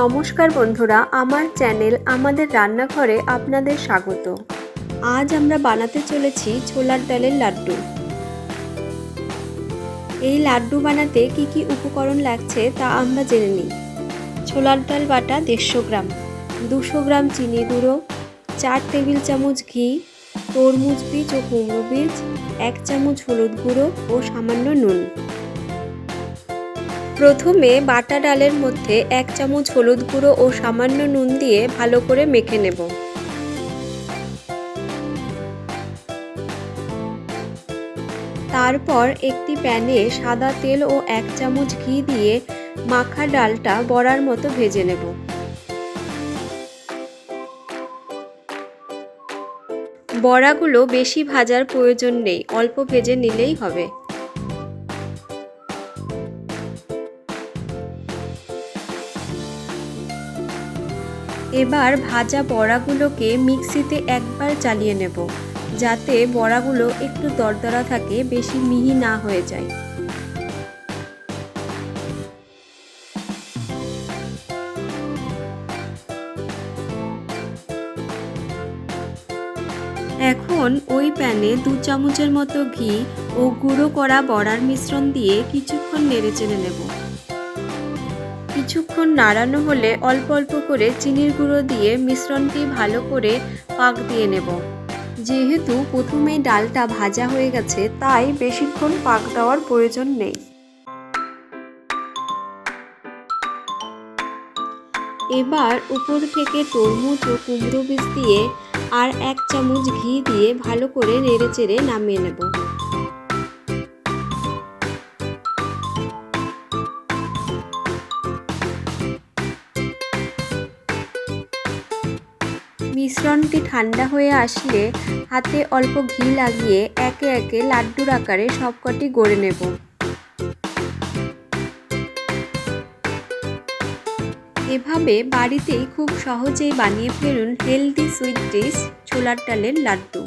নমস্কার বন্ধুরা, আমার চ্যানেল আমাদের রান্নাঘরে আপনাদের স্বাগত। আজ আমরা বানাতে চলেছি ছোলার ডালের লাড্ডু। এই লাড্ডু বানাতে কি কি উপকরণ লাগছে তা আমরা জেনে নিই। ছোলার ডাল বাটা 150 গ্রাম, 200 গ্রাম চিনি গুঁড়ো, 4 টেবিল চামচ ঘি, তরমুজ বীজ ও কুমড়ো বীজ, 1 চামচ হলুদ গুঁড়ো ও সামান্য নুন। প্রথমে বাটা ডালের মধ্যে 1 চামচ হলুদ গুঁড়ো ও সামান্য নুন দিয়ে ভালো করে মেখে নেব। তারপর একটি প্যানে সাদা তেল ও 1 চামচ ঘি দিয়ে মাখা ডালটা বড়ার মতো ভেজে নেব। বড়াগুলো বেশি ভাজার প্রয়োজন নেই, অল্প ভেজে নিলেই হবে। এবার ভাজা বড়াগুলোকে মিক্সিতে একবার চালিয়ে নেব, যাতে বড়াগুলো একটু দরদরা থাকে, বেশি মিহি না হয়ে যায়। এখন ওই প্যানে 2 চামচের মতো ঘি ও গুঁড়ো করা বড়ার মিশ্রণ দিয়ে কিছুক্ষণ নেড়েচেড়ে নেব। কিছুক্ষণ নাড়ানো হলে অল্প অল্প করে চিনির গুঁড়ো দিয়ে মিশ্রণটি ভালো করে পাক দিয়ে নেব। যেহেতু প্রথমেই ডালটা ভাজা হয়ে গেছে, তাই বেশিক্ষণ পাক দেওয়ার প্রয়োজন নেই। এবার উপর থেকে তরমুজ ও কুমড়ো বীজ দিয়ে আর 1 চামচ ঘি দিয়ে ভালো করে নেড়েচেড়ে নামিয়ে নেব। মিশ্রণটি ঠান্ডা হয়ে আসলে হাতে অল্প ঘি লাগিয়ে একে একে লাড্ডুর আকারে সবকটি গড়ে নেব। এভাবে বাড়িতেই খুব সহজেই বানিয়ে ফেলুন হেলদি সুইট ডিশ ছোলার ডালের লাড্ডু।